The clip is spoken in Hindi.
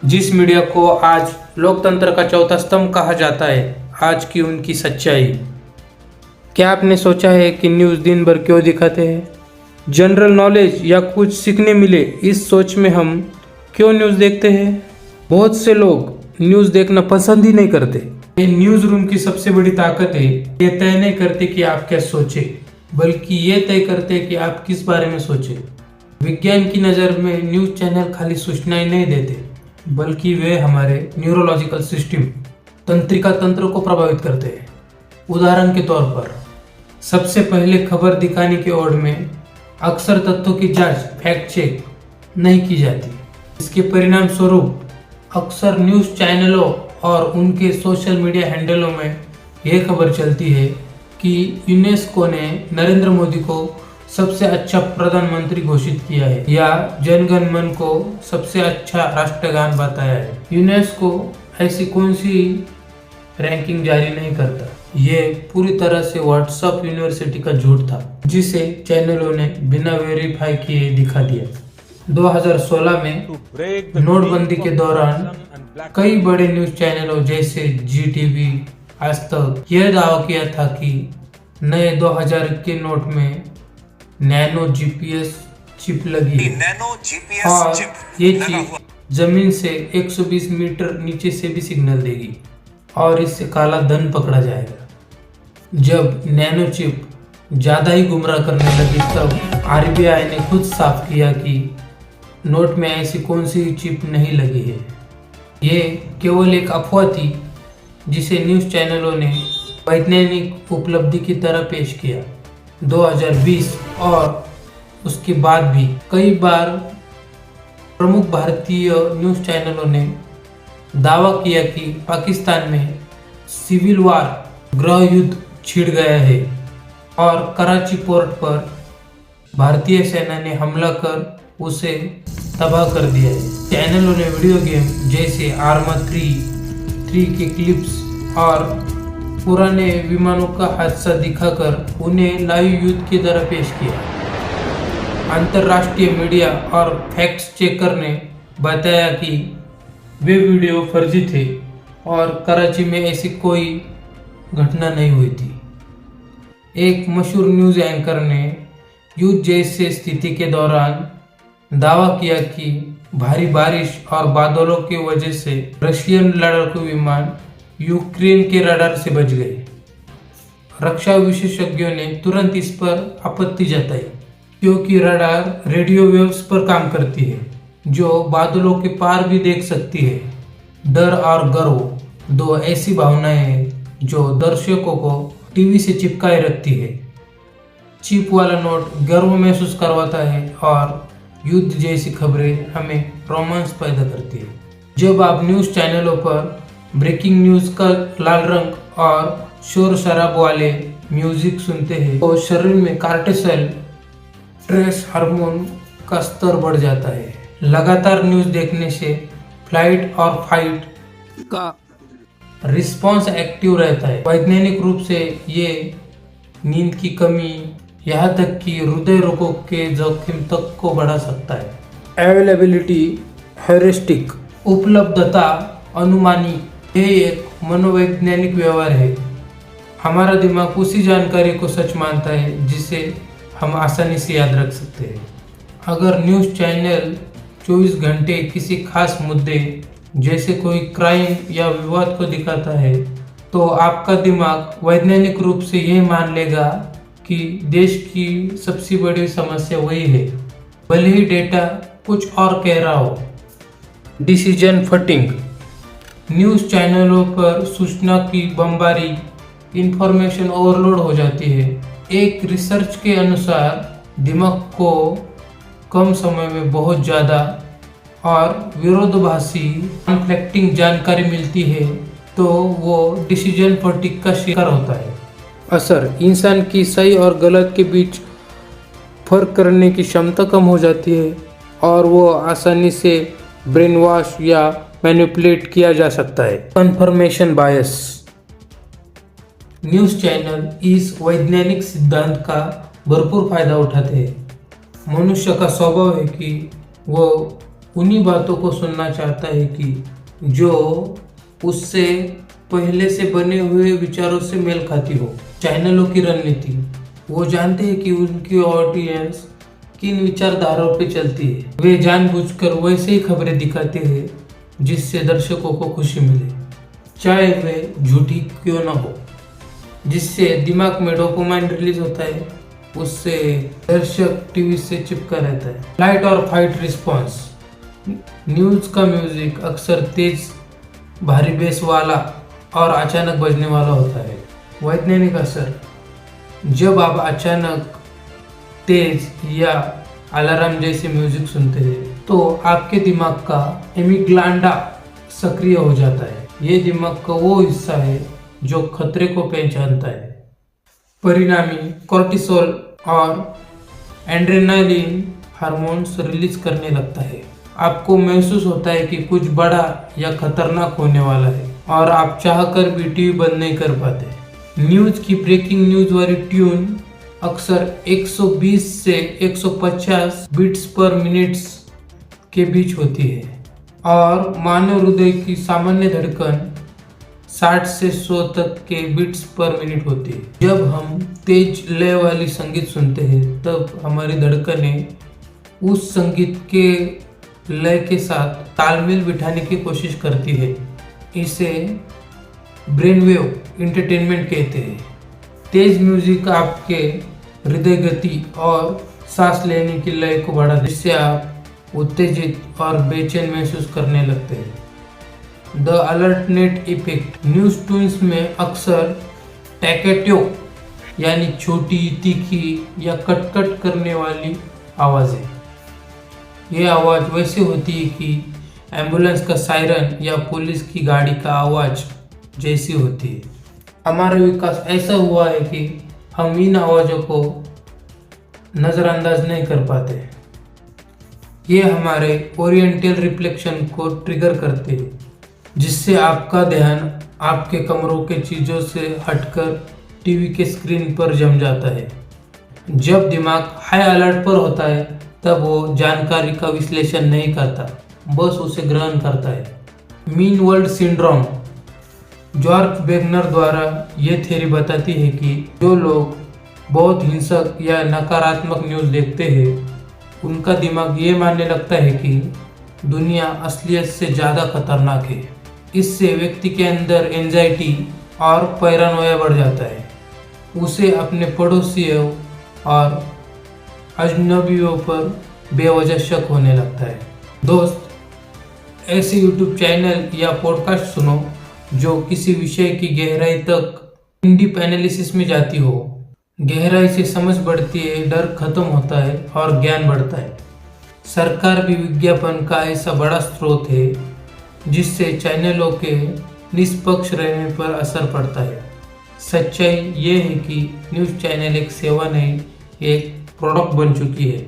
जिस मीडिया को आज लोकतंत्र का चौथा स्तंभ कहा जाता है, आज की उनकी सच्चाई। क्या आपने सोचा है कि न्यूज़ दिन भर क्यों दिखाते हैं? जनरल नॉलेज या कुछ सीखने मिले, इस सोच में हम क्यों न्यूज़ देखते हैं? बहुत से लोग न्यूज़ देखना पसंद ही नहीं करते। ये न्यूज़ रूम की सबसे बड़ी ताकत है। ये तय नहीं करते कि आप क्या सोचे, बल्कि ये तय करते हैं कि आप किस बारे में सोचे। विज्ञान की नज़र में न्यूज़ चैनल खाली सूचनाएं नहीं देते, बल्कि वे हमारे न्यूरोलॉजिकल सिस्टम, तंत्रिका तंत्र को प्रभावित करते हैं। उदाहरण के तौर पर, सबसे पहले खबर दिखाने की ओर में अक्सर तथ्यों की जांच, फैक्ट चेक नहीं की जाती। इसके परिणाम स्वरूप अक्सर न्यूज़ चैनलों और उनके सोशल मीडिया हैंडलों में यह खबर चलती है कि यूनेस्को ने नरेंद्र मोदी को सबसे अच्छा प्रधानमंत्री घोषित किया है, या जनगण मन को सबसे अच्छा राष्ट्रगान बताया है। यूनेस्को ऐसी कौन सी रैंकिंग जारी नहीं करता। ये पूरी तरह से व्हाट्सएप यूनिवर्सिटी का झूठ था, जिसे चैनलों ने बिना वेरीफाई किए दिखा दिया। 2016 में नोटबंदी के दौरान कई बड़े न्यूज चैनलों जैसे जी टीवी, आज तक यह दावा किया था कि नए 2000 के नोट में नैनो जीपीएस चिप लगी है और ये चिप जमीन से 120 मीटर नीचे से भी सिग्नल देगी और इससे काला धन पकड़ा जाएगा। जब नैनो चिप ज़्यादा ही गुमराह करने लगी, तब आरबीआई ने खुद साफ किया कि नोट में ऐसी कौन सी चिप नहीं लगी है। ये केवल एक अफवाह थी, जिसे न्यूज़ चैनलों ने वैज्ञानिक उपलब्धि की तरह पेश किया। 2020 और उसके बाद भी कई बार प्रमुख भारतीय न्यूज़ चैनलों ने दावा किया कि पाकिस्तान में सिविल वार, गृह युद्ध छिड़ गया है और कराची पोर्ट पर भारतीय सेना ने हमला कर उसे तबाह कर दिया है। चैनलों ने वीडियो गेम जैसे आर्मा 3 के क्लिप्स और पुराने विमानों का हादसा दिखाकर उन्हें लाइव युद्ध की तरह पेश किया। अंतर्राष्ट्रीय मीडिया और फैक्ट चेकर ने बताया कि वे वीडियो फर्जी थे और कराची में ऐसी कोई घटना नहीं हुई थी। एक मशहूर न्यूज़ एंकर ने युद्ध जैसे स्थिति के दौरान दावा किया कि भारी बारिश और बादलों की वजह से रशियन लड़ाकू विमान यूक्रेन के रडार से बच गए। रक्षा विशेषज्ञों ने तुरंत इस पर आपत्ति जताई, क्योंकि रडार रेडियो वेव्स पर काम करती है, जो बादलों के पार भी देख सकती है। डर और गर्व, दो ऐसी भावनाएं हैं जो दर्शकों को टीवी से चिपकाए रखती है। चिप वाला नोट गर्व महसूस करवाता है और युद्ध जैसी खबरें हमें रोमांस पैदा करती है। जब आप न्यूज़ चैनलों पर ब्रेकिंग न्यूज़ का लाल रंग और शोर शराब वाले म्यूजिक सुनते हैं, तो शरीर में कार्टिसोल, स्ट्रेस हार्मोन का स्तर बढ़ जाता है। लगातार न्यूज़ देखने से फ्लाइट और फाइट का रिस्पॉन्स एक्टिव रहता है। वैज्ञानिक रूप से ये नींद की कमी, यहाँ तक कि हृदय रोगों के जोखिम तक को बढ़ा सकता है। अवेलेबिलिटी हेरिस्टिक, उपलब्धता अनुमानी, ये एक मनोवैज्ञानिक व्यवहार है। हमारा दिमाग उसी जानकारी को सच मानता है जिसे हम आसानी से याद रख सकते हैं। अगर न्यूज़ चैनल 24 घंटे किसी खास मुद्दे जैसे कोई क्राइम या विवाद को दिखाता है, तो आपका दिमाग वैज्ञानिक रूप से यह मान लेगा कि देश की सबसे बड़ी समस्या वही है, भले ही डेटा कुछ और कह रहा हो। डिसीजन फटिंग, न्यूज़ चैनलों पर सूचना की बमबारी, इंफॉर्मेशन ओवरलोड हो जाती है। एक रिसर्च के अनुसार दिमाग को कम समय में बहुत ज़्यादा और विरोधाभासी कॉन्फ्लिक्टिंग जानकारी मिलती है, तो वो डिसीजन फटिग का शिकार होता है। असर, इंसान की सही और गलत के बीच फर्क करने की क्षमता कम हो जाती है और वो आसानी से ब्रेन वॉश या मैनिपुलेट किया जा सकता है। कंफर्मेशन बायस, न्यूज़ चैनल इस वैज्ञानिक सिद्धांत का भरपूर फायदा उठाते हैं। मनुष्य का स्वभाव है कि वो उन्हीं बातों को सुनना चाहता है कि जो उससे पहले से बने हुए विचारों से मेल खाती हो। चैनलों की रणनीति, वो जानते हैं कि उनकी ऑडियंस किन विचारधाराओं पे चलती है। वे जानबूझकर वैसे ही खबरें दिखाते हैं जिससे दर्शकों को खुशी मिले, चाहे वे झूठी क्यों ना हो। जिससे दिमाग में डोपामाइन रिलीज होता है, उससे दर्शक टीवी से चिपका रहता है। फ्लाइट और फाइट रिस्पॉन्स, न्यूज का म्यूजिक अक्सर तेज, भारी बेस वाला और अचानक बजने वाला होता है। वैज्ञानिक असर, जब आप अचानक तेज या अलार्म जैसे म्यूजिक सुनते हैं तो आपके दिमाग का एमिग्डाला सक्रिय हो जाता है। ये दिमाग का वो हिस्सा है जो खतरे को पहचानता है। परिणामी कॉर्टिसोल और एड्रेनालिन हार्मोन्स रिलीज करने लगता है। आपको महसूस होता है कि कुछ बड़ा या खतरनाक होने वाला है और आप चाहकर भी टीवी बंद नहीं कर पाते। न्यूज की ब्रेकिंग न्यूज वाली ट्यून अक्सर 120 से 150 बीट्स पर मिनट के बीच होती है और मानव हृदय की सामान्य धड़कन 60 से 100 तक के बीट्स पर मिनट होती है। जब हम तेज लय वाली संगीत सुनते हैं तब हमारी धड़कनें उस संगीत के लय के साथ तालमेल बिठाने की कोशिश करती है। इसे ब्रेनवेव एंटरटेनमेंट कहते हैं। तेज म्यूजिक आपके हृदय गति और सांस लेने की लय को बढ़ाता है, जिससे आप उत्तेजित और बेचैन महसूस करने लगते हैं। The alternate effect, news tunes में अक्सर टैकेटो यानी छोटी, तीखी या कटकट करने वाली आवाज़ें। यह आवाज़ वैसे होती है कि एम्बुलेंस का सायरन या पुलिस की गाड़ी का आवाज़ जैसी होती है। हमारा विकास ऐसा हुआ है कि हम इन आवाज़ों को नज़रअंदाज नहीं कर पाते। ये हमारे ओरिएंटल रिफ्लेक्शन को ट्रिगर करते हैं, जिससे आपका ध्यान आपके कमरों के चीज़ों से हटकर टीवी के स्क्रीन पर जम जाता है। जब दिमाग हाई अलर्ट पर होता है तब वो जानकारी का विश्लेषण नहीं करता, बस उसे ग्रहण करता है। Mean world syndrome, George Wegner द्वारा ये थ्योरी बताती है कि जो लोग बहुत हिंसक या नकारात्मक न्यूज़ देखते हैं उनका दिमाग ये मानने लगता है कि दुनिया असलियत से ज़्यादा खतरनाक है। इससे व्यक्ति के अंदर एंजाइटी और पैरानोया बढ़ जाता है। उसे अपने पड़ोसियों और अजनबियों पर बेवजह शक होने लगता है। दोस्त, ऐसे यूट्यूब चैनल या पॉडकास्ट सुनो जो किसी विषय की गहराई तक इन डीप एनालिसिस में जाती हो। गहराई से समझ बढ़ती है, डर खत्म होता है और ज्ञान बढ़ता है। सरकार भी विज्ञापन का ऐसा बड़ा स्रोत है जिससे चैनलों के निष्पक्ष रहने पर असर पड़ता है। सच्चाई ये है कि न्यूज़ चैनल एक सेवा नहीं, एक प्रोडक्ट बन चुकी है।